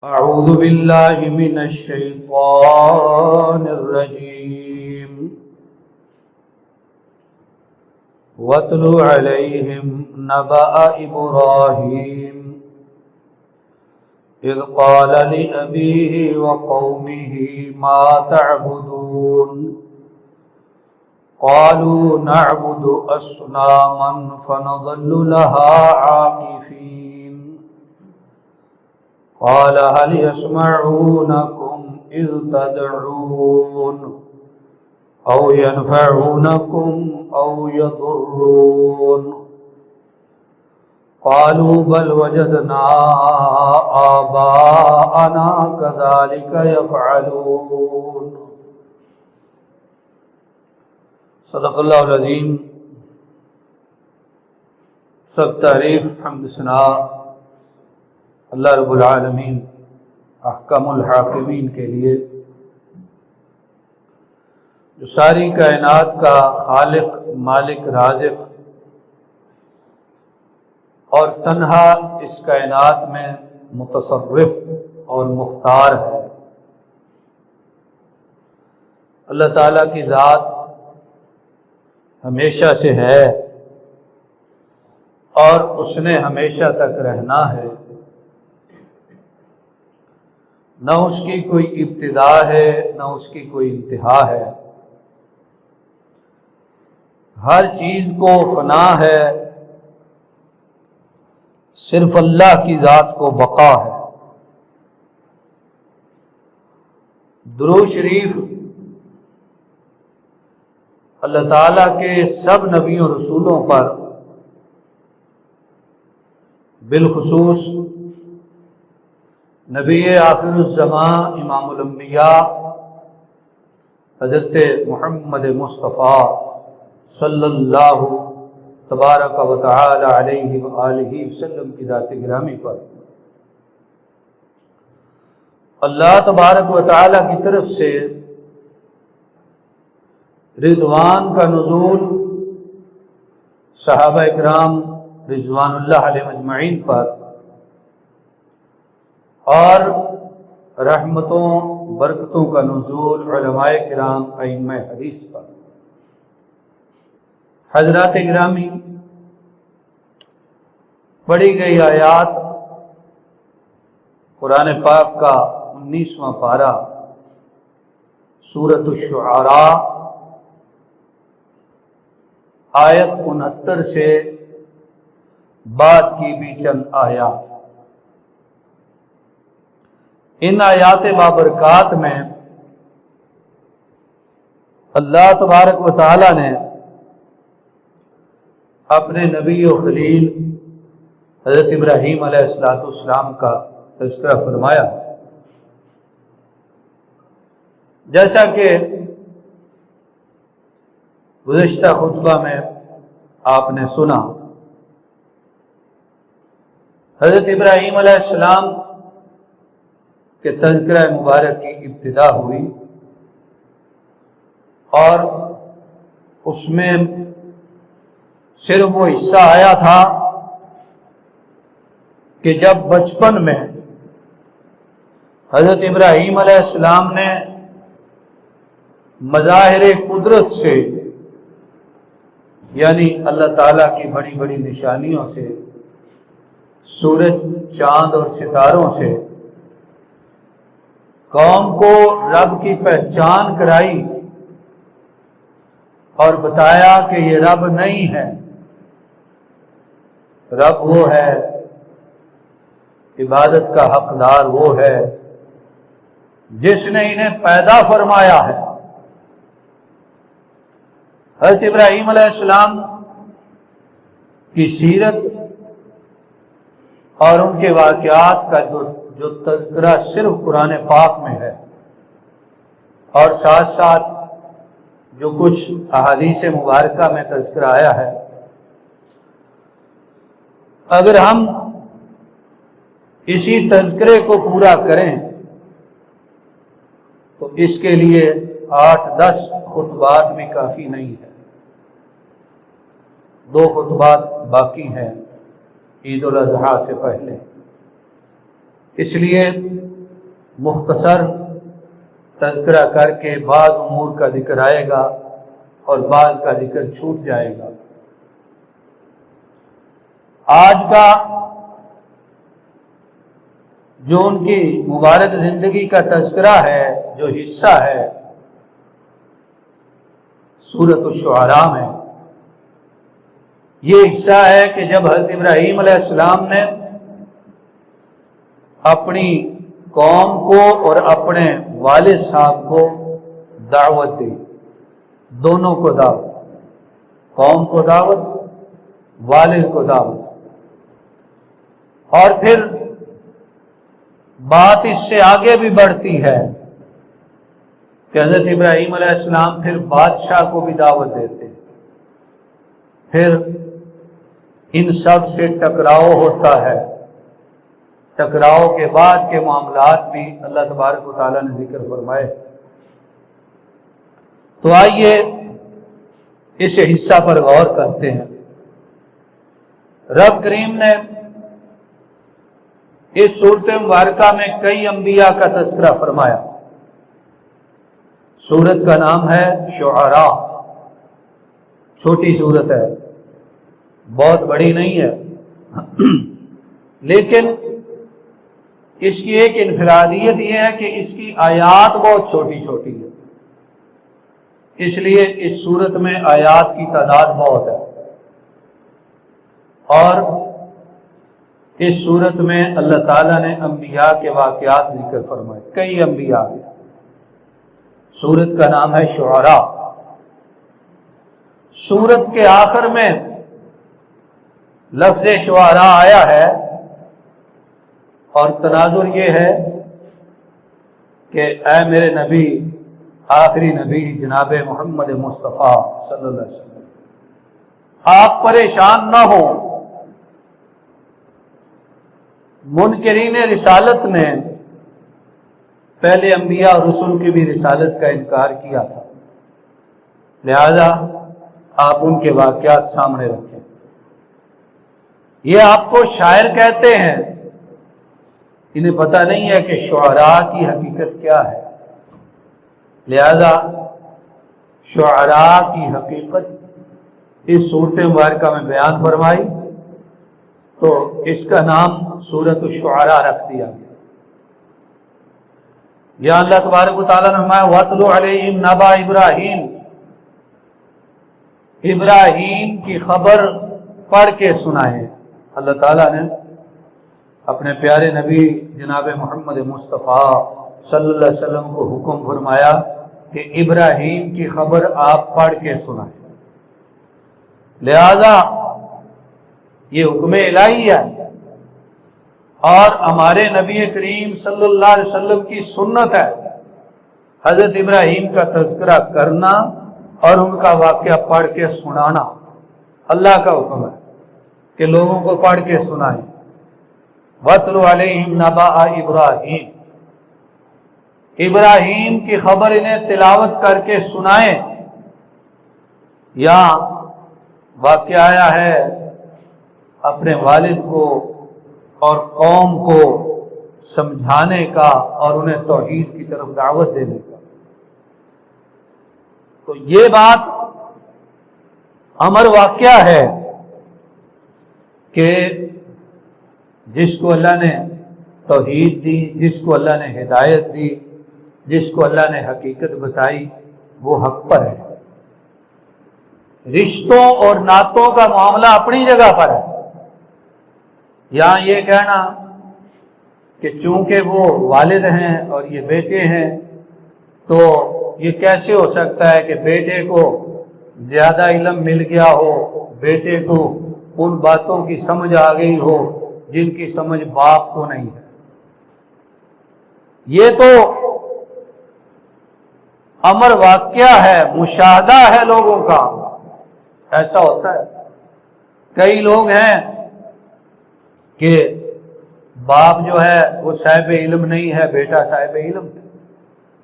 أعوذ بالله من الشيطان الرجيم واتل عليهم نبأ إبراهيم إذ قال لأبيه وقومه ما تعبدون قالوا نعبد أصناما فنظل لها عاكفين قال هل يسمعونكم إذ تدعون أو ينفعونكم أو يضرون قالوا بل وجدنا آباءنا كذلك يفعلون صدق اللہ العظیم۔ سب تعریف حمد ثنا اللہ رب العالمین احکم الحاکمین کے لیے، جو ساری کائنات کا خالق، مالک، رازق اور تنہا اس کائنات میں متصرف اور مختار ہے۔ اللہ تعالیٰ کی ذات ہمیشہ سے ہے اور اس نے ہمیشہ تک رہنا ہے، نہ اس کی کوئی ابتدا ہے نہ اس کی کوئی انتہا ہے۔ ہر چیز کو فنا ہے، صرف اللہ کی ذات کو بقا ہے۔ درود شریف اللہ تعالیٰ کے سب نبیوں رسولوں پر، بالخصوص نبی آخر الزمان امام الانبیاء حضرت محمد مصطفیٰ صلی اللہ تبارک و تعالی علیہ وآلہ وسلم کی ذات گرامی پر اللہ تبارک و تعالی کی طرف سے رضوان کا نزول صحابہ اکرام رضوان اللہ علیہ اجمعین پر اور رحمتوں برکتوں کا نزول علماء کرام ائمہ حدیث پر۔ حضرات گرامی، پڑھی گئی آیات قرآن پاک کا 19واں پارہ سورۃ الشعراء آیت 69 سے بعد کی بھی چند آیات۔ ان آیات بابرکات میں اللہ تبارک و تعالی نے اپنے نبی و خلیل حضرت ابراہیم علیہ السلام کا تذکرہ فرمایا، جیسا کہ گزشتہ خطبہ میں آپ نے سنا۔ حضرت ابراہیم علیہ السلام کہ تذکرہ مبارک کی ابتدا ہوئی اور اس میں صرف وہ حصہ آیا تھا کہ جب بچپن میں حضرت ابراہیم علیہ السلام نے مظاہر قدرت سے، یعنی اللہ تعالیٰ کی بڑی بڑی نشانیوں سے، سورج، چاند اور ستاروں سے قوم کو رب کی پہچان کرائی اور بتایا کہ یہ رب نہیں ہے، رب وہ ہے، عبادت کا حقدار وہ ہے جس نے انہیں پیدا فرمایا ہے۔ حضرت ابراہیم علیہ السلام کی سیرت اور ان کے واقعات کا جو تذکرہ صرف قرآن پاک میں ہے، اور ساتھ ساتھ جو کچھ احادیث مبارکہ میں تذکرہ آیا ہے، اگر ہم اسی تذکرے کو پورا کریں تو اس کے لیے 8-10 خطبات بھی کافی نہیں ہے۔ 2 خطبات باقی ہیں عید الاضحیٰ سے پہلے، اس لیے مختصر تذکرہ کر کے بعض امور کا ذکر آئے گا اور بعض کا ذکر چھوٹ جائے گا۔ آج کا جو ان کی مبارک زندگی کا تذکرہ ہے، جو حصہ ہے، سورۃ الشعراء میں یہ حصہ ہے کہ جب حضرت ابراہیم علیہ السلام نے اپنی قوم کو اور اپنے والد صاحب کو دعوت دی، دونوں کو دعوت، قوم کو دعوت، والد کو دعوت، اور پھر بات اس سے آگے بھی بڑھتی ہے کہ حضرت ابراہیم علیہ السلام پھر بادشاہ کو بھی دعوت دیتے، پھر ان سب سے ٹکراؤ ہوتا ہے، ٹکراؤ کے بعد کے معاملات بھی اللہ تبارک و تعالیٰ نے ذکر فرمائے۔ تو آئیے اس حصہ پر غور کرتے ہیں۔ رب کریم نے اس سورۃ مبارکہ میں کئی انبیاء کا تذکرہ فرمایا۔ سورت کا نام ہے شعراء، چھوٹی سورت ہے، بہت بڑی نہیں ہے، لیکن اس کی ایک انفرادیت یہ ہے کہ اس کی آیات بہت چھوٹی چھوٹی ہے، اس لیے اس سورت میں آیات کی تعداد بہت ہے، اور اس سورت میں اللہ تعالیٰ نے انبیاء کے واقعات ذکر فرمائے، کئی انبیاء کے۔ سورت کا نام ہے شعراء۔ سورت کے آخر میں لفظ شعراء آیا ہے، اور تناظر یہ ہے کہ اے میرے نبی، آخری نبی جناب محمد مصطفیٰ صلی اللہ علیہ وسلم، آپ پریشان نہ ہوں۔ منکرین رسالت نے پہلے انبیاء اور رسول کی بھی رسالت کا انکار کیا تھا، لہذا آپ ان کے واقعات سامنے رکھیں۔ یہ آپ کو شاعر کہتے ہیں، انہیں پتہ نہیں ہے کہ شعراء کی حقیقت کیا ہے، لہذا شعراء کی حقیقت اس سورۃ مبارکہ میں بیان فرمائی، تو اس کا نام سورۃ الشعراء رکھ دیا گیا۔ یا اللہ تبارک و تعالیٰ نے فرمایا وَاتْلُ عَلَيْهِمْ نَبَأَ إِبْرَاهِيمَ، ابراہیم کی خبر پڑھ کے سنائیں۔ اللہ تعالیٰ نے اپنے پیارے نبی جناب محمد مصطفیٰ صلی اللہ علیہ وسلم کو حکم فرمایا کہ ابراہیم کی خبر آپ پڑھ کے سنائیں، لہذا یہ حکم الہی ہے، اور ہمارے نبی کریم صلی اللہ علیہ وسلم کی سنت ہے حضرت ابراہیم کا تذکرہ کرنا اور ان کا واقعہ پڑھ کے سنانا۔ اللہ کا حکم ہے کہ لوگوں کو پڑھ کے سنائیں۔ وَاتْلُ عَلَيْهِمْ نَبَأَ إِبْرَاهِيمَ، ابراہیم کی خبر انہیں تلاوت کر کے سنائیں۔ یا واقعہ آیا ہے اپنے والد کو اور قوم کو سمجھانے کا اور انہیں توحید کی طرف دعوت دینے کا۔ تو یہ بات امر واقعہ ہے کہ جس کو اللہ نے توحید دی، جس کو اللہ نے ہدایت دی، جس کو اللہ نے حقیقت بتائی، وہ حق پر ہے۔ رشتوں اور ناتوں کا معاملہ اپنی جگہ پر ہے۔ یہاں یہ کہنا کہ چونکہ وہ والد ہیں اور یہ بیٹے ہیں، تو یہ کیسے ہو سکتا ہے کہ بیٹے کو زیادہ علم مل گیا ہو، بیٹے کو ان باتوں کی سمجھ آ گئی ہو جن کی سمجھ باپ کو نہیں ہے۔ یہ تو امر واقعہ ہے، مشاہدہ ہے لوگوں کا، ایسا ہوتا ہے۔ کئی لوگ ہیں کہ باپ جو ہے وہ صاحب علم نہیں ہے، بیٹا صاحب علم ہے،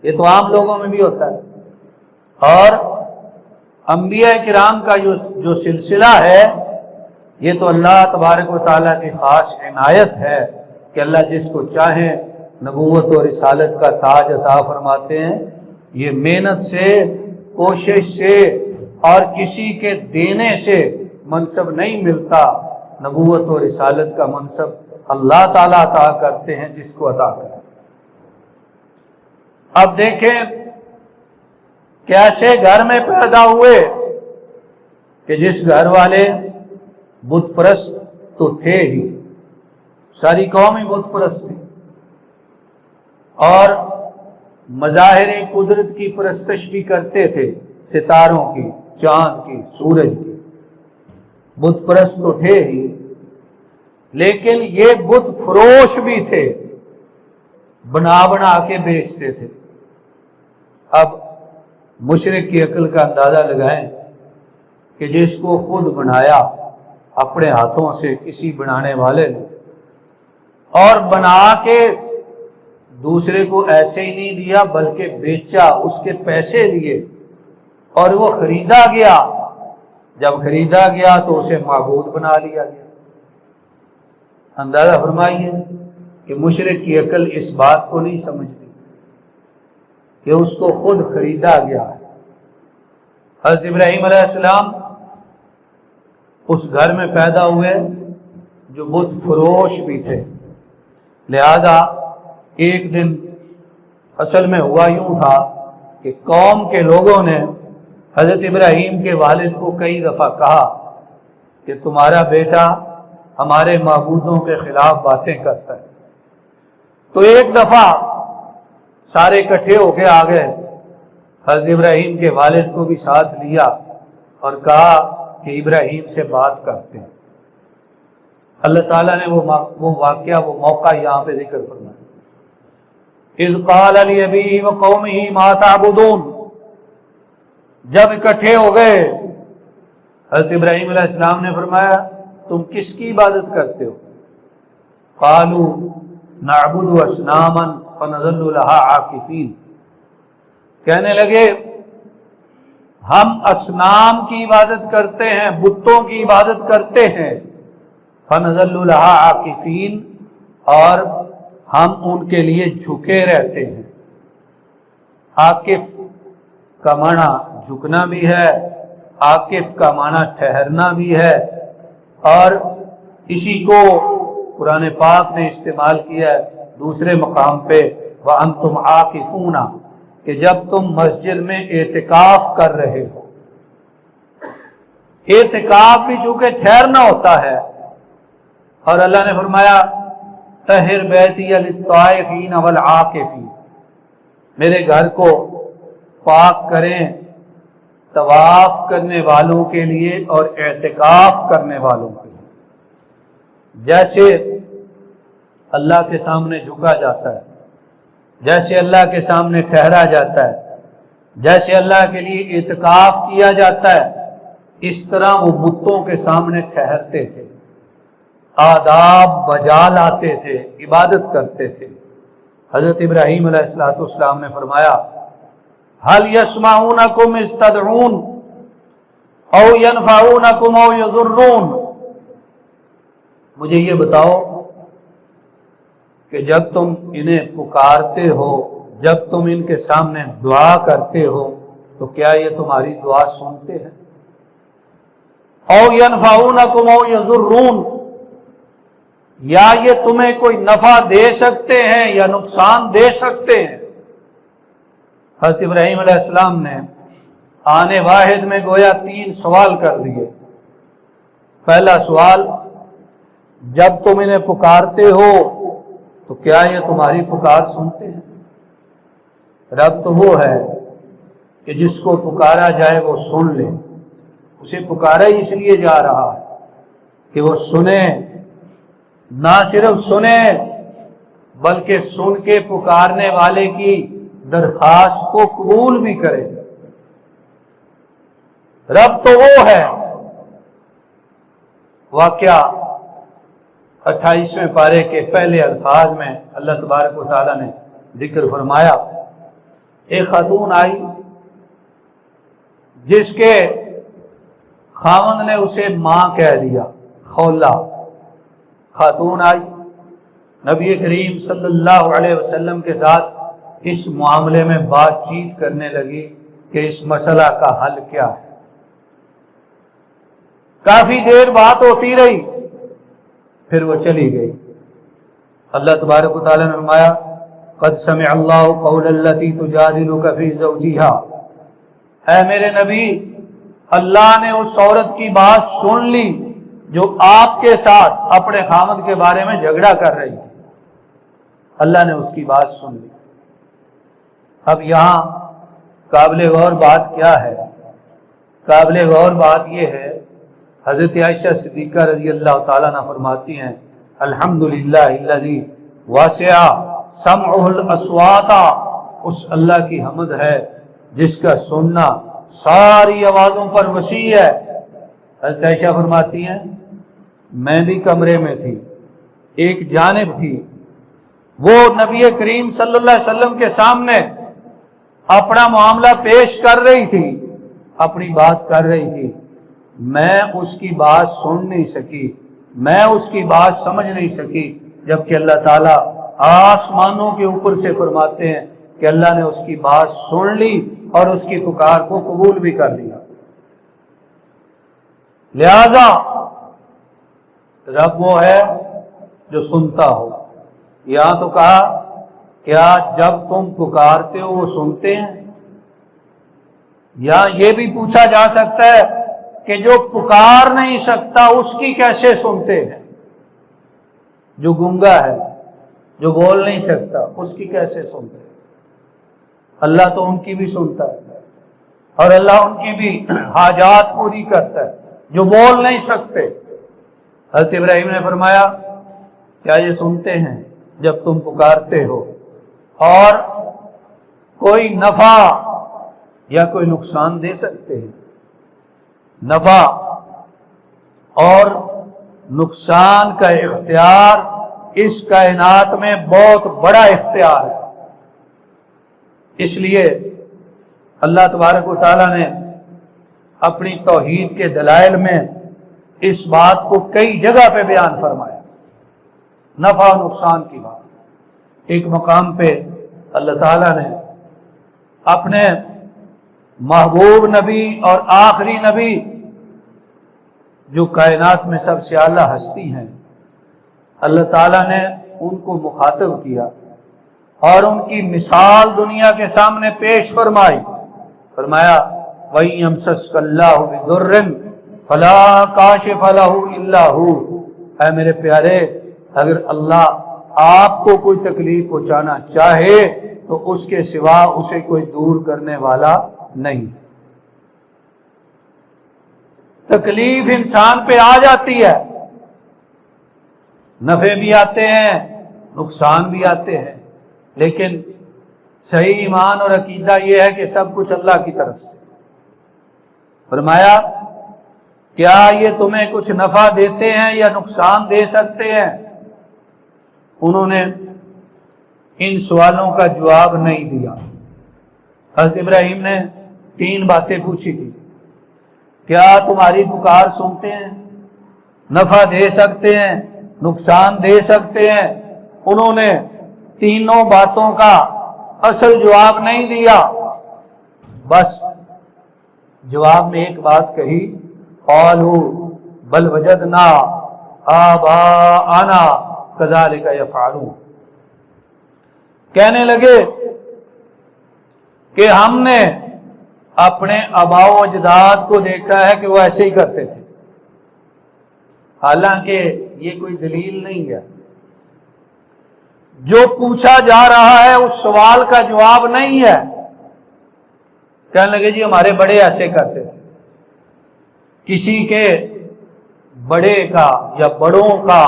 یہ تو عام لوگوں میں بھی ہوتا ہے۔ اور انبیاء کرام کا جو سلسلہ ہے، یہ تو اللہ تبارک و تعالیٰ کی خاص عنایت ہے کہ اللہ جس کو چاہے نبوت اور رسالت کا تاج عطا فرماتے ہیں۔ یہ محنت سے، کوشش سے اور کسی کے دینے سے منصب نہیں ملتا۔ نبوت اور رسالت کا منصب اللہ تعالیٰ عطا کرتے ہیں جس کو عطا کریں۔ اب دیکھیں کیسے گھر میں پیدا ہوئے کہ جس گھر والے بت پرست تو تھے ہی، ساری قوم ہی بت پرست تھی، اور مظاہر قدرت کی پرستش بھی کرتے تھے، ستاروں کی، چاند کی، سورج کی۔ بت پرست تو تھے ہی، لیکن یہ بت فروش بھی تھے، بنا بنا کے بیچتے تھے۔ اب مشرک کی عقل کا اندازہ لگائیں کہ جس کو خود بنایا اپنے ہاتھوں سے کسی بنانے والے نے، اور بنا کے دوسرے کو ایسے ہی نہیں دیا بلکہ بیچا، اس کے پیسے لیے، اور وہ خریدا گیا۔ جب خریدا گیا تو اسے معبود بنا لیا گیا۔ اندازہ فرمائیے کہ مشرک کی عقل اس بات کو نہیں سمجھتی کہ اس کو خود خریدا گیا ہے۔ حضرت ابراہیم علیہ السلام اس گھر میں پیدا ہوئے جو بت فروش بھی تھے، لہذا ایک دن اصل میں ہوا یوں تھا کہ قوم کے لوگوں نے حضرت ابراہیم کے والد کو کئی دفعہ کہا کہ تمہارا بیٹا ہمارے معبودوں کے خلاف باتیں کرتا ہے۔ تو ایک دفعہ سارے اکٹھے ہو کے آ گئے، حضرت ابراہیم کے والد کو بھی ساتھ لیا اور کہا کہ ابراہیم سے بات کرتے ہیں۔ اللہ تعالیٰ نے وہ واقعہ، وہ موقع یہاں پہ ذکر فرمایا۔ اذ قال لأبیہ وقومہ ما تعبدون، جب اکٹھے ہو گئے حضرت ابراہیم علیہ السلام نے فرمایا تم کس کی عبادت کرتے ہو؟ قالوا نعبد اصناما فنظل لها عاکفین، کہنے لگے ہم اصنام کی عبادت کرتے ہیں، بتوں کی عبادت کرتے ہیں، فنظل لها عاکفین، اور ہم ان کے لیے جھکے رہتے ہیں۔ عاکف کا معنی جھکنا بھی ہے، عاکف کا معنی ٹھہرنا بھی ہے، اور اسی کو قرآن پاک نے استعمال کیا ہے دوسرے مقام پہ وَأَنْتُمْ عَاكِفُونَ، کہ جب تم مسجد میں اعتکاف کر رہے ہو۔ اعتکاف بھی چونکہ ٹھہرنا ہوتا ہے، اور اللہ نے فرمایا طہر بیتی للطائفین والعاکفین، میرے گھر کو پاک کریں طواف کرنے والوں کے لیے اور اعتکاف کرنے والوں کے لیے۔ جیسے اللہ کے سامنے جھکا جاتا ہے، جیسے اللہ کے سامنے ٹھہرا جاتا ہے، جیسے اللہ کے لیے اعتکاف کیا جاتا ہے، اس طرح وہ بتوں کے سامنے ٹھہرتے تھے، آداب بجا لاتے تھے، عبادت کرتے تھے۔ حضرت ابراہیم علیہ السلام نے فرمایا هل يسمعونكم اذ تدعون او ينفعونكم او يضرون، مجھے یہ بتاؤ کہ جب تم انہیں پکارتے ہو، جب تم ان کے سامنے دعا کرتے ہو تو کیا یہ تمہاری دعا سنتے ہیں؟ او ينفعونكم او يضرون، یا یہ تمہیں کوئی نفع دے سکتے ہیں یا نقصان دے سکتے ہیں؟ حضرت ابراہیم علیہ السلام نے آنے واحد میں گویا 3 سوال کر دیے۔ پہلا سوال، جب تم انہیں پکارتے ہو تو کیا یہ تمہاری پکار سنتے ہیں؟ رب تو وہ ہے کہ جس کو پکارا جائے وہ سن لے، اسے پکارا ہی اس لیے جا رہا ہے کہ وہ سنے، نہ صرف سنے بلکہ سن کے پکارنے والے کی درخواست کو قبول بھی کرے۔ رب تو وہ ہے۔ واقعہ 28ویں پارے کے پہلے الفاظ میں اللہ تبارک و تعالیٰ نے ذکر فرمایا، ایک خاتون آئی جس کے خاوند نے اسے ماں کہہ دیا، خولہ خاتون آئی، نبی کریم صلی اللہ علیہ وسلم کے ساتھ اس معاملے میں بات چیت کرنے لگی کہ اس مسئلہ کا حل کیا ہے۔ کافی دیر بات ہوتی رہی، پھر وہ چلی گئی۔ اللہ تبارک و تعالیٰ نے فرمایا قد سمع اللہ قول التی تجادلک فی زوجہا، اے میرے نبی، اللہ نے اس عورت کی بات سن لی جو آپ کے ساتھ اپنے خامد کے بارے میں جھگڑا کر رہی تھی، اللہ نے اس کی بات سن لی۔ اب یہاں قابل غور بات کیا ہے؟ قابل غور بات یہ ہے، حضرت عائشہ صدیقہ رضی اللہ تعالیٰ عنہ فرماتی ہیں الحمدللہ الذی وسع سمعہ الاصوات، اس اللہ کی حمد ہے جس کا سننا ساری آوازوں پر وسیع ہے۔ حضرت عائشہ فرماتی ہیں میں بھی کمرے میں تھی، ایک جانب تھی، وہ نبی کریم صلی اللہ علیہ وسلم کے سامنے اپنا معاملہ پیش کر رہی تھی، اپنی بات کر رہی تھی، میں اس کی بات سن نہیں سکی، میں اس کی بات سمجھ نہیں سکی، جبکہ اللہ تعالیٰ آسمانوں کے اوپر سے فرماتے ہیں کہ اللہ نے اس کی بات سن لی اور اس کی پکار کو قبول بھی کر لیا۔ لہذا رب وہ ہے جو سنتا ہو۔ یہاں تو کہا کیا جب تم پکارتے ہو وہ سنتے ہیں؟ یا یہ بھی پوچھا جا سکتا ہے کہ جو پکار نہیں سکتا اس کی کیسے سنتے ہیں؟ جو گنگا ہے، جو بول نہیں سکتا، اس کی کیسے سنتے ہیں؟ اللہ تو ان کی بھی سنتا ہے اور اللہ ان کی بھی حاجات پوری کرتا ہے جو بول نہیں سکتے۔ حضرت ابراہیم نے فرمایا کیا یہ سنتے ہیں جب تم پکارتے ہو اور کوئی نفع یا کوئی نقصان دے سکتے ہیں؟ نفع اور نقصان کا اختیار اس کائنات میں بہت بڑا اختیار ہے۔ اس لیے اللہ تبارک و تعالیٰ نے اپنی توحید کے دلائل میں اس بات کو کئی جگہ پہ بیان فرمایا، نفع و نقصان کی بات۔ ایک مقام پہ اللہ تعالیٰ نے اپنے محبوب نبی اور آخری نبی جو کائنات میں سب سے اعلیٰ ہستی ہیں، اللہ تعالیٰ نے ان کو مخاطب کیا اور ان کی مثال دنیا کے سامنے پیش فرمائی۔ فرمایا وَإِن يَمْسَسْكَ اللَّهُ بِضُرٍّ فَلَا كَاشِفَ لَهُ إِلَّا هُوَ، اے میرے پیارے، اگر اللہ آپ کو کوئی تکلیف پہنچانا چاہے تو اس کے سوا اسے کوئی دور کرنے والا نہیں۔ تکلیف انسان پہ آ جاتی ہے، نفع بھی آتے ہیں، نقصان بھی آتے ہیں، لیکن صحیح ایمان اور عقیدہ یہ ہے کہ سب کچھ اللہ کی طرف سے۔ فرمایا کیا یہ تمہیں کچھ نفع دیتے ہیں یا نقصان دے سکتے ہیں؟ انہوں نے ان سوالوں کا جواب نہیں دیا۔ حضرت ابراہیم نے 3 باتیں پوچھی تھی، کیا تمہاری پکار سنتے ہیں؟ نفع دے سکتے ہیں؟ نقصان دے سکتے ہیں؟ انہوں نے تینوں باتوں کا اصل جواب نہیں دیا، بس جواب میں ایک بات کہی، قالوا بل وجدنا آباءنا کذالک یفعلون، کہنے لگے کہ ہم نے اپنے آباء و اجداد کو دیکھا ہے کہ وہ ایسے ہی کرتے تھے۔ حالانکہ یہ کوئی دلیل نہیں ہے، جو پوچھا جا رہا ہے اس سوال کا جواب نہیں ہے۔ کہنے لگے جی ہمارے بڑے ایسے کرتے تھے۔ کسی کے بڑے کا یا بڑوں کا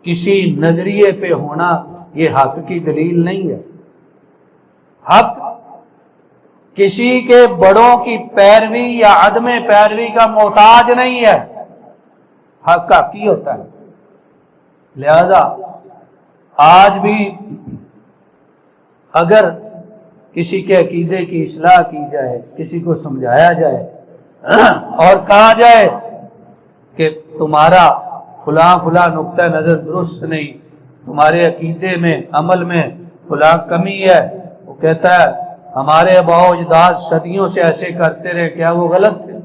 کسی نظریے پہ ہونا یہ حق کی دلیل نہیں ہے۔ حق کسی کے بڑوں کی پیروی یا عدم پیروی کا محتاج نہیں ہے، حق حقی ہوتا ہے۔ لہذا آج بھی اگر کسی کے عقیدے کی اصلاح کی جائے، کسی کو سمجھایا جائے اور کہا جائے کہ تمہارا فلاں فلاں نقطہ نظر درست نہیں، تمہارے عقیدے میں عمل میں فلاں کمی ہے، وہ کہتا ہے ہمارے آباء و اجداد صدیوں سے ایسے کرتے رہے، کیا وہ غلط تھے؟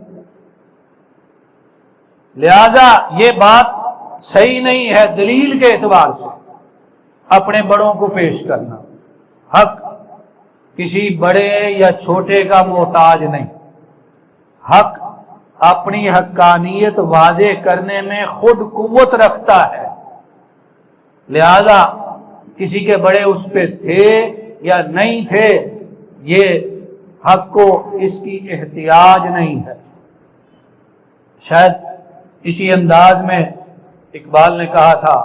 لہذا یہ بات صحیح نہیں ہے دلیل کے اعتبار سے اپنے بڑوں کو پیش کرنا۔ حق کسی بڑے یا چھوٹے کا محتاج نہیں، حق اپنی حقانیت واضح کرنے میں خود قوت رکھتا ہے، لہذا کسی کے بڑے اس پہ تھے یا نہیں تھے، یہ حق کو اس کی احتیاج نہیں ہے۔ شاید اسی انداز میں اقبال نے کہا تھا،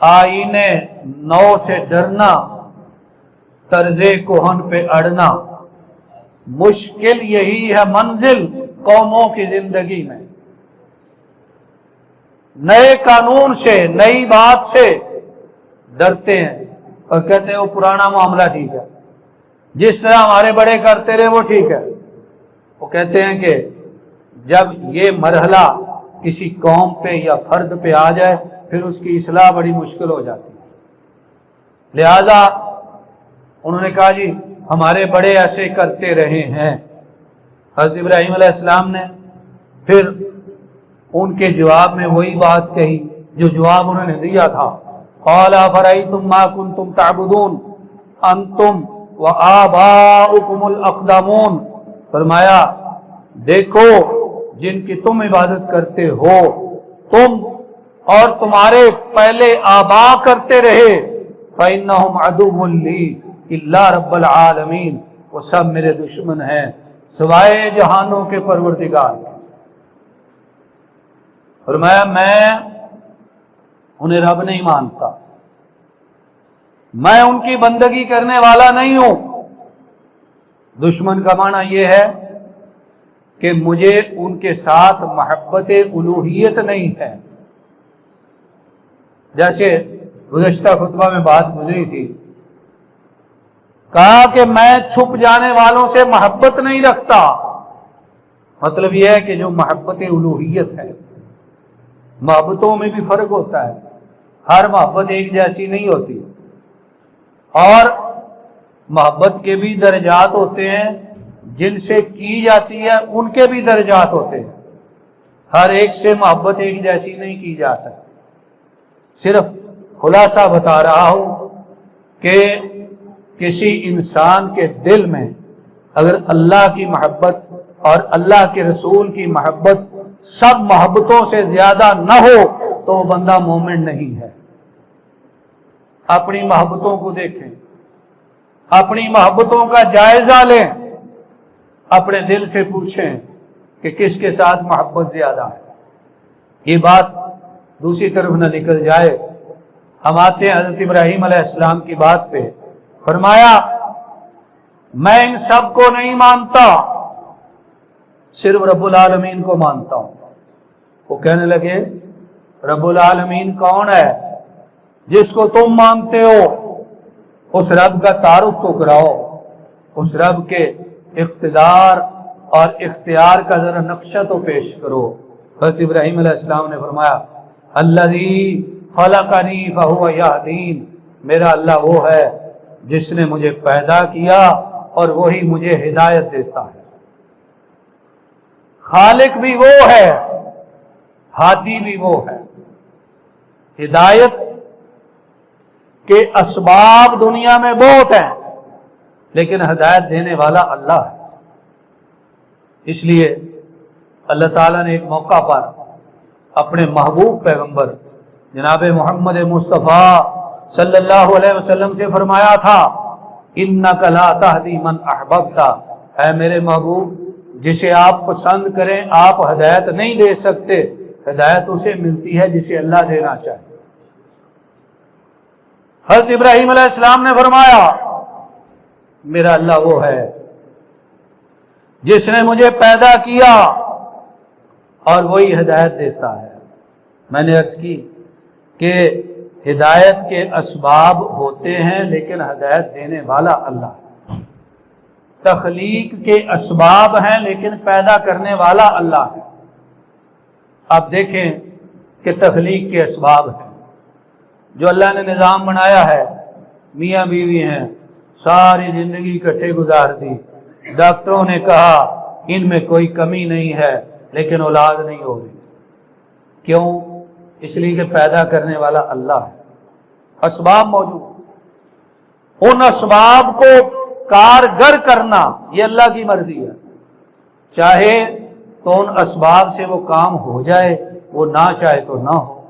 آئینے نو سے ڈرنا، طرز کہن پہ اڑنا، مشکل یہی ہے منزل قوموں کی زندگی میں۔ نئے قانون سے، نئی بات سے ڈرتے ہیں اور کہتے ہیں وہ پرانا معاملہ ٹھیک ہے، جس طرح ہمارے بڑے کرتے رہے وہ ٹھیک ہے۔ وہ کہتے ہیں کہ جب یہ مرحلہ کسی قوم پہ یا فرد پہ آ جائے پھر اس کی اصلاح بڑی مشکل ہو جاتی ہے۔ لہذا انہوں نے کہا جی ہمارے بڑے ایسے کرتے رہے ہیں۔ حضرت ابراہیم علیہ السلام نے پھر ان کے جواب میں وہی بات کہی جو جواب انہوں نے دیا تھا، قال افرأیتم ما کنتم تعبدون انتم وآباؤکم الاقدمون، فرمایا دیکھو جن کی تم عبادت کرتے ہو، تم اور تمہارے پہلے آبا کرتے رہے، فإنہم عدو لی الا رب العالمین، وہ سب میرے دشمن ہیں سوائے جہانوں کے پروردگار کے۔ فرمایا میں انہیں رب نہیں مانتا، میں ان کی بندگی کرنے والا نہیں ہوں۔ دشمن کا معنی یہ ہے کہ مجھے ان کے ساتھ محبت الوہیت نہیں ہے۔ جیسے گزشتہ خطبہ میں بات گزری تھی، کہا کہ میں چھپ جانے والوں سے محبت نہیں رکھتا، مطلب یہ ہے کہ جو محبت الوہیت ہے، محبتوں میں بھی فرق ہوتا ہے، ہر محبت ایک جیسی نہیں ہوتی، اور محبت کے بھی درجات ہوتے ہیں، جن سے کی جاتی ہے ان کے بھی درجات ہوتے ہیں، ہر ایک سے محبت ایک جیسی نہیں کی جا سکتی۔ صرف خلاصہ بتا رہا ہوں کہ کسی انسان کے دل میں اگر اللہ کی محبت اور اللہ کے رسول کی محبت سب محبتوں سے زیادہ نہ ہو تو وہ بندہ مومن نہیں ہے۔ اپنی محبتوں کو دیکھیں، اپنی محبتوں کا جائزہ لیں، اپنے دل سے پوچھیں کہ کس کے ساتھ محبت زیادہ ہے۔ یہ بات دوسری طرف نہ نکل جائے۔ ہم آتے ہیں حضرت ابراہیم علیہ السلام کی بات پہ، فرمایا میں ان سب کو نہیں مانتا، صرف رب العالمین کو مانتا ہوں۔ وہ کہنے لگے رب العالمین کون ہے جس کو تم مانتے ہو؟ اس رب کا تعارف تو کراؤ، اس رب کے اقتدار اور اختیار کا ذرا نقشہ تو پیش کرو۔ حضرت ابراہیم علیہ السلام نے فرمایا الذی خلقنی فہو یہدین، میرا اللہ وہ ہے جس نے مجھے پیدا کیا اور وہی مجھے ہدایت دیتا ہے۔ خالق بھی وہ ہے، ہادی بھی وہ ہے۔ ہدایت کے اسباب دنیا میں بہت ہیں لیکن ہدایت دینے والا اللہ ہے۔ اس لیے اللہ تعالیٰ نے ایک موقع پر اپنے محبوب پیغمبر جناب محمد مصطفیٰ صلی اللہ علیہ وسلم سے فرمایا تھا انک لا تہدی من احببت، اے میرے محبوب جسے آپ پسند کریں آپ ہدایت نہیں دے سکتے، ہدایت اسے ملتی ہے جسے اللہ دینا چاہے۔ حضرت ابراہیم علیہ السلام نے فرمایا میرا اللہ وہ ہے جس نے مجھے پیدا کیا اور وہی ہدایت دیتا ہے۔ میں نے عرض کی کہ ہدایت کے اسباب ہوتے ہیں لیکن ہدایت دینے والا اللہ ہے۔ تخلیق کے اسباب ہیں لیکن پیدا کرنے والا اللہ ہے۔ آپ دیکھیں کہ تخلیق کے اسباب ہیں، جو اللہ نے نظام بنایا ہے، میاں بیوی ہیں، ساری زندگی اکٹھے گزار دی، ڈاکٹروں نے کہا ان میں کوئی کمی نہیں ہے لیکن اولاد نہیں ہو رہی، کیوں؟ اس لیے کہ پیدا کرنے والا اللہ ہے، اسباب موجود، ان اسباب کو کارگر کرنا یہ اللہ کی مرضی ہے، چاہے تو ان اسباب سے وہ کام ہو جائے، وہ نہ چاہے تو نہ ہو۔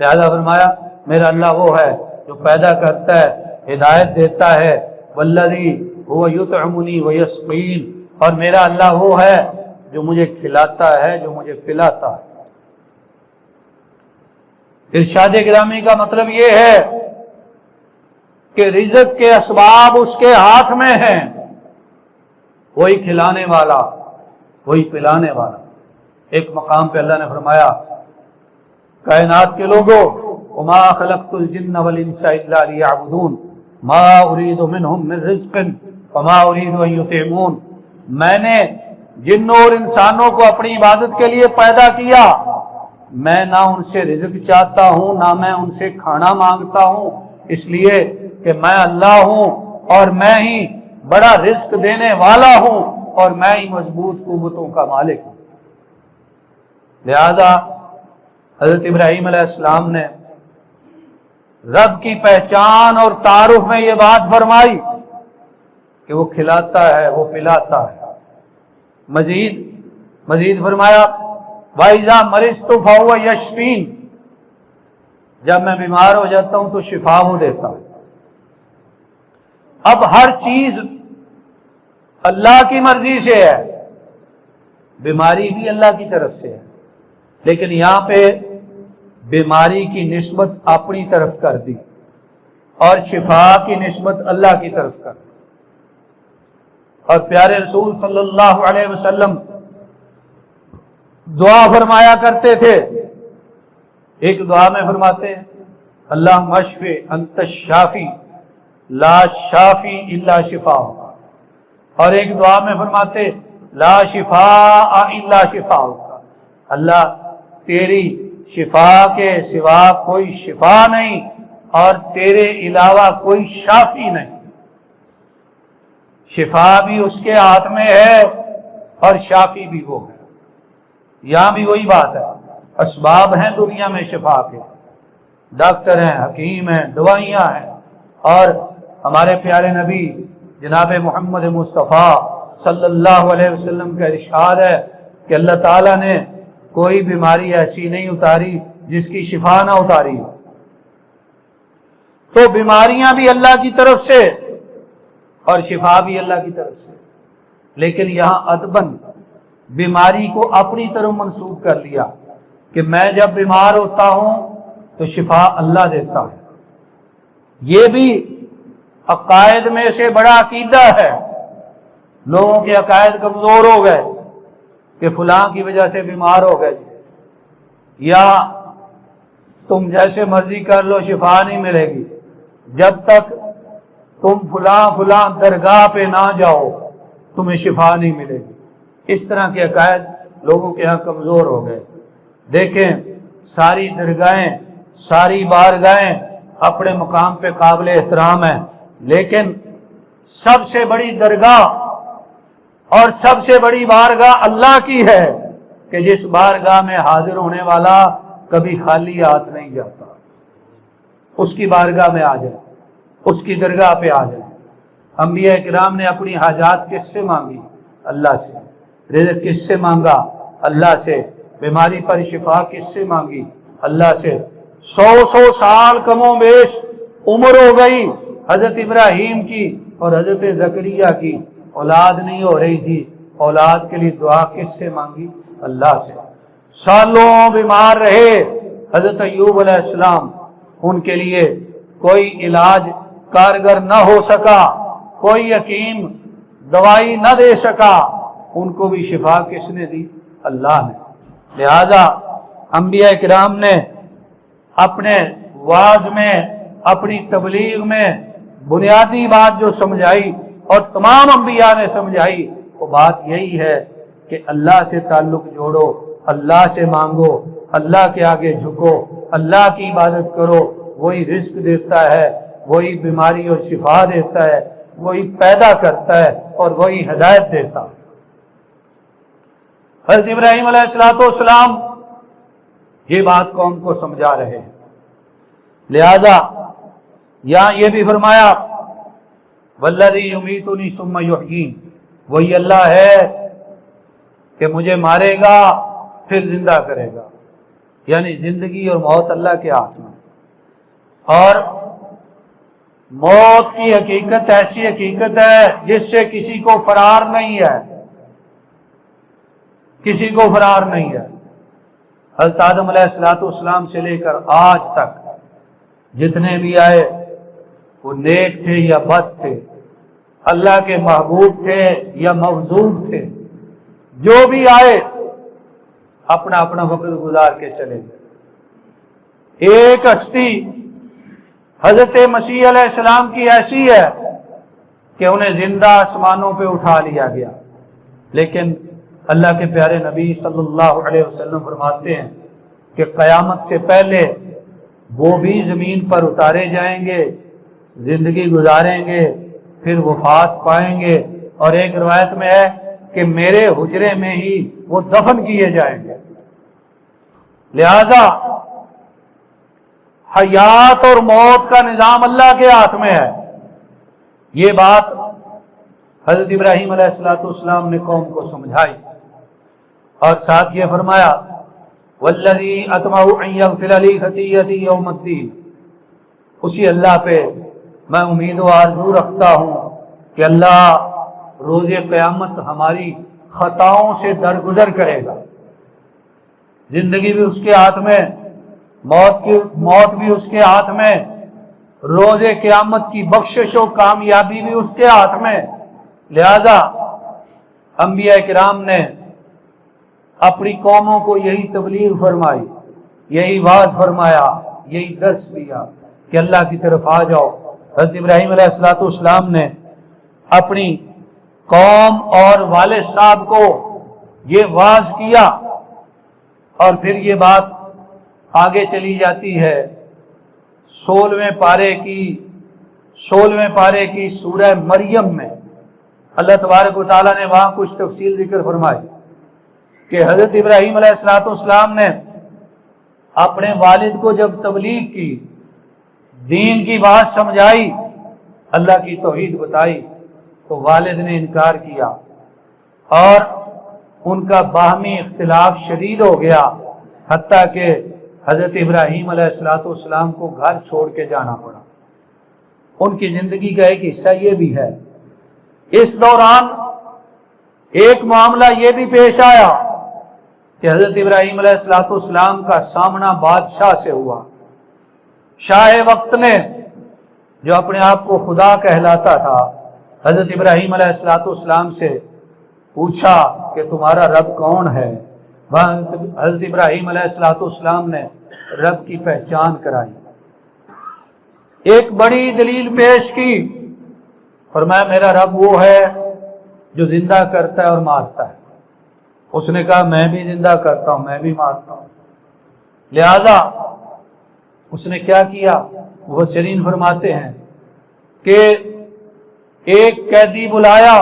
لہذا فرمایا میرا اللہ وہ ہے جو پیدا کرتا ہے، ہدایت دیتا ہے، والذی هو یطعمنی ویسقین، اور میرا اللہ وہ ہے جو مجھے کھلاتا ہے، جو مجھے پلاتا ہے۔ ارشاد گرامی کا مطلب یہ ہے کہ رزق کے اسباب اس کے ہاتھ میں ہیں، وہی کھلانے والا، وہی پلانے والا۔ ایک مقام پہ اللہ نے فرمایا کائنات کے لوگوں، وما خلقت الجن والانس الا ليعبدون ما اريد منهم من رزق وما اريد ان يطعمون، میں نے جنوں اور انسانوں کو اپنی عبادت کے لیے پیدا کیا، میں نہ ان سے رزق چاہتا ہوں نہ میں ان سے کھانا مانگتا ہوں، اس لیے کہ میں اللہ ہوں اور میں ہی بڑا رزق دینے والا ہوں اور میں ہی مضبوط قوتوں کا مالک ہوں۔ لہذا حضرت ابراہیم علیہ السلام نے رب کی پہچان اور تعارف میں یہ بات فرمائی کہ وہ کھلاتا ہے، وہ پلاتا ہے۔ مزید فرمایا وَإِذَا مَرِضْتُ فَهُوَ يَشْفِينِ، جب میں بیمار ہو جاتا ہوں تو شفا وہ دیتا ہے۔ اب ہر چیز اللہ کی مرضی سے ہے، بیماری بھی اللہ کی طرف سے ہے، لیکن یہاں پہ بیماری کی نسبت اپنی طرف کر دی اور شفا کی نسبت اللہ کی طرف کر دی۔ اور پیارے رسول صلی اللہ علیہ وسلم دعا فرمایا کرتے تھے، ایک دعا میں فرماتے ہیں اللہم اشفی انت الشافی لا شافی الا شفاؤک، اور ایک دعا میں فرماتے لا شفاء الا شفاؤک، اللہ تیری شفا کے سوا کوئی شفا نہیں اور تیرے علاوہ کوئی شافی نہیں۔ شفا بھی اس کے ہاتھ میں ہے اور شافی بھی وہ ہے۔ یہاں بھی وہی بات ہے، اسباب ہیں دنیا میں شفا کے، ڈاکٹر ہیں، حکیم ہیں، دوائیاں ہیں، اور ہمارے پیارے نبی جناب محمد مصطفیٰ صلی اللہ علیہ وسلم کا ارشاد ہے کہ اللہ تعالیٰ نے کوئی بیماری ایسی نہیں اتاری جس کی شفا نہ اتاری ہو۔ تو بیماریاں بھی اللہ کی طرف سے اور شفا بھی اللہ کی طرف سے، لیکن یہاں ادباً بیماری کو اپنی طرف منسوب کر لیا کہ میں جب بیمار ہوتا ہوں تو شفا اللہ دیتا ہے۔ یہ بھی عقائد میں سے بڑا عقیدہ ہے، لوگوں کے عقائد کمزور ہو گئے کہ فلاں کی وجہ سے بیمار ہو گئے، یا تم جیسے مرضی کر لو شفا نہیں ملے گی، جب تک تم فلاں درگاہ پہ نہ جاؤ تمہیں شفا نہیں ملے گی۔ اس طرح کے عقائد لوگوں کے ہاں کمزور ہو گئے۔ دیکھیں ساری درگاہیں، ساری بارگاہیں اپنے مقام پہ قابل احترام ہیں، لیکن سب سے بڑی درگاہ اور سب سے بڑی بارگاہ اللہ کی ہے کہ جس بارگاہ میں حاضر ہونے والا کبھی خالی ہاتھ نہیں جاتا۔ اس کی بارگاہ میں آ جائے، اس کی درگاہ پہ آ جائے۔ انبیاء کرام نے اپنی حاجات کس سے مانگی؟ اللہ سے۔ رزق کس سے مانگا؟ اللہ سے۔ بیماری پر شفا کس سے مانگی؟ اللہ سے۔ 100 سال کم و بیش عمر ہو گئی حضرت ابراہیم کی اور حضرت زکریا کی، اولاد نہیں ہو رہی تھی، اولاد کے لیے دعا کس سے مانگی؟ اللہ سے۔ سالوں بیمار رہے حضرت ایوب علیہ السلام، ان کے لیے کوئی علاج کارگر نہ ہو سکا، کوئی حکیم دوائی نہ دے سکا، ان کو بھی شفا کس نے دی؟ اللہ نے۔ لہذا انبیاء کرام نے اپنے واعظ میں، اپنی تبلیغ میں بنیادی بات جو سمجھائی اور تمام انبیاء نے سمجھائی، وہ بات یہی ہے کہ اللہ سے تعلق جوڑو، اللہ سے مانگو، اللہ کے آگے جھکو، اللہ کی عبادت کرو، وہی رزق دیتا ہے، وہی بیماری اور شفا دیتا ہے، وہی پیدا کرتا ہے اور وہی ہدایت دیتا ہے۔ حضرت ابراہیم علیہ السلام یہ بات قوم کو سمجھا رہے ہیں، لہذا یہاں یہ بھی فرمایا والذی یمیتنی ثم یحیین، وہی اللہ ہے کہ مجھے مارے گا پھر زندہ کرے گا، یعنی زندگی اور موت اللہ کے ہاتھ میں۔ اور موت کی حقیقت ایسی حقیقت ہے جس سے کسی کو فرار نہیں ہے، کسی کو فرار نہیں ہے۔ حضرت آدم علیہ السلام سے لے کر آج تک جتنے بھی آئے وہ نیک تھے یا بد تھے، اللہ کے محبوب تھے یا مغضوب تھے، جو بھی آئے اپنا اپنا وقت گزار کے چلے گئے۔ ایک ہستی حضرت مسیح علیہ السلام کی ایسی ہے کہ انہیں زندہ آسمانوں پہ اٹھا لیا گیا، لیکن اللہ کے پیارے نبی صلی اللہ علیہ وسلم فرماتے ہیں کہ قیامت سے پہلے وہ بھی زمین پر اتارے جائیں گے، زندگی گزاریں گے، پھر وفات پائیں گے، اور ایک روایت میں ہے کہ میرے حجرے میں ہی وہ دفن کیے جائیں گے۔ لہذا حیات اور موت کا نظام اللہ کے ہاتھ میں ہے۔ یہ بات حضرت ابراہیم علیہ السلام نے قوم کو سمجھائی، اور ساتھ یہ فرمایا والذی اطمع ان یغفر لی خطیئتی یوم الدین، اسی اللہ پہ میں امید و آرزو رکھتا ہوں کہ اللہ روز قیامت ہماری خطاؤں سے درگزر کرے گا۔ زندگی بھی اس کے ہاتھ میں، موت بھی اس کے ہاتھ میں، روز قیامت کی بخشش و کامیابی بھی اس کے ہاتھ میں۔ لہذا انبیاء کرام نے اپنی قوموں کو یہی تبلیغ فرمائی، یہی واعظ فرمایا، یہی درس دیا کہ اللہ کی طرف آ جاؤ۔ حضرت ابراہیم علیہ السلام نے اپنی قوم اور والد صاحب کو یہ واعظ کیا، اور پھر یہ بات آگے چلی جاتی ہے 16ویں پارے کی سورہ مریم میں۔ اللہ تبارک و تعالیٰ نے وہاں کچھ تفصیل ذکر فرمائی کہ حضرت ابراہیم علیہ السلام نے اپنے والد کو جب تبلیغ کی، دین کی بات سمجھائی، اللہ کی توحید بتائی، تو والد نے انکار کیا، اور ان کا باہمی اختلاف شدید ہو گیا، حتیٰ کہ حضرت ابراہیم علیہ السلام کو گھر چھوڑ کے جانا پڑا۔ ان کی زندگی کا ایک حصہ یہ بھی ہے۔ اس دوران ایک معاملہ یہ بھی پیش آیا کہ حضرت ابراہیم علیہ السلام کا سامنا بادشاہ سے ہوا۔ شاہ وقت نے، جو اپنے آپ کو خدا کہلاتا تھا، حضرت ابراہیم علیہ السلام سے پوچھا کہ تمہارا رب کون ہے؟ حضرت ابراہیم علیہ السلام نے رب کی پہچان کرائی، ایک بڑی دلیل پیش کی، فرمایا میرا رب وہ ہے جو زندہ کرتا ہے اور مارتا ہے۔ اس نے کہا میں بھی زندہ کرتا ہوں، میں بھی مارتا ہوں۔ لہذا اس نے کیا کیا؟ مفسرین فرماتے ہیں کہ ایک قیدی بلایا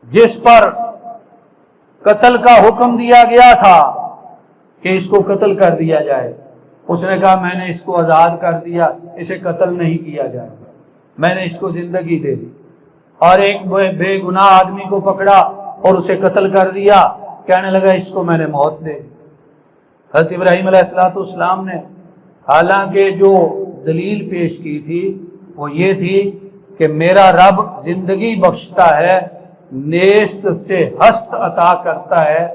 جس پر قتل کا حکم دیا گیا تھا کہ اس کو قتل کر دیا جائے۔ اس نے کہا میں نے اس کو آزاد کر دیا، اسے قتل نہیں کیا جائے، میں نے اس کو زندگی دے دی۔ اور ایک بے گناہ آدمی کو پکڑا اور اسے قتل کر دیا، کہنے لگا اس کو میں نے موت دے دی۔ حضرت ابراہیم علیہ السلام نے حالانکہ جو دلیل پیش کی تھی وہ یہ تھی کہ میرا رب زندگی بخشتا ہے، نیست سے ہست عطا کرتا ہے،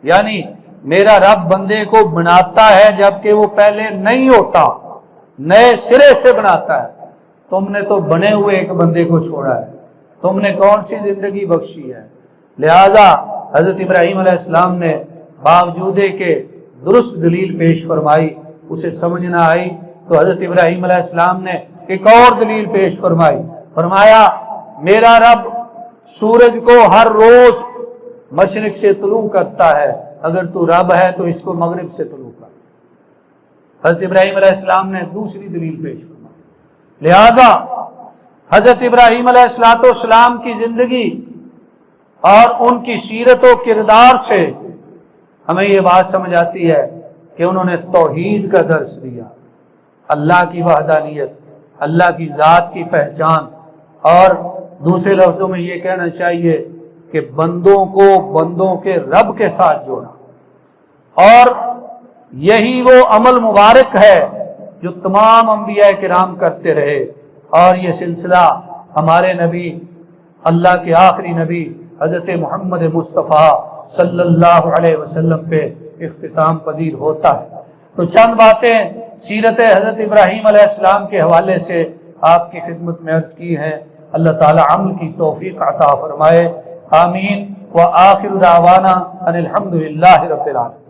یعنی میرا رب بندے کو بناتا ہے جبکہ وہ پہلے نہیں ہوتا، نئے سرے سے بناتا ہے۔ تم نے تو بنے ہوئے ایک بندے کو چھوڑا ہے، تم نے کون سی زندگی بخشی ہے؟ لہذا حضرت ابراہیم علیہ السلام نے باوجود کہ درست دلیل پیش فرمائی، اسے سمجھ نہ آئی تو حضرت ابراہیم علیہ السلام نے ایک اور دلیل پیش فرمائی، فرمایا میرا رب سورج کو ہر روز مشرق سے طلوع کرتا ہے، اگر تو رب ہے تو اس کو مغرب سے طلوع کر۔ حضرت ابراہیم علیہ السلام نے دوسری دلیل پیش فرمائی۔ لہذا حضرت ابراہیم علیہ السلام کی زندگی اور ان کی سیرت و کردار سے ہمیں یہ بات سمجھ آتی ہے کہ انہوں نے توحید کا درس دیا، اللہ کی وحدانیت، اللہ کی ذات کی پہچان، اور دوسرے لفظوں میں یہ کہنا چاہیے کہ بندوں کو بندوں کے رب کے ساتھ جوڑا۔ اور یہی وہ عمل مبارک ہے جو تمام انبیاء کرام کرتے رہے، اور یہ سلسلہ ہمارے نبی، اللہ کے آخری نبی حضرت محمد مصطفیٰ صلی اللہ علیہ وسلم پہ اختتام پذیر ہوتا ہے۔ تو چند باتیں سیرت حضرت ابراہیم علیہ السلام کے حوالے سے آپ کی خدمت میں عرض کی ہیں۔ اللہ تعالی عمل کی توفیق عطا فرمائے، آمین۔ وآخر دعوانا ان الحمد للہ رب العالمین۔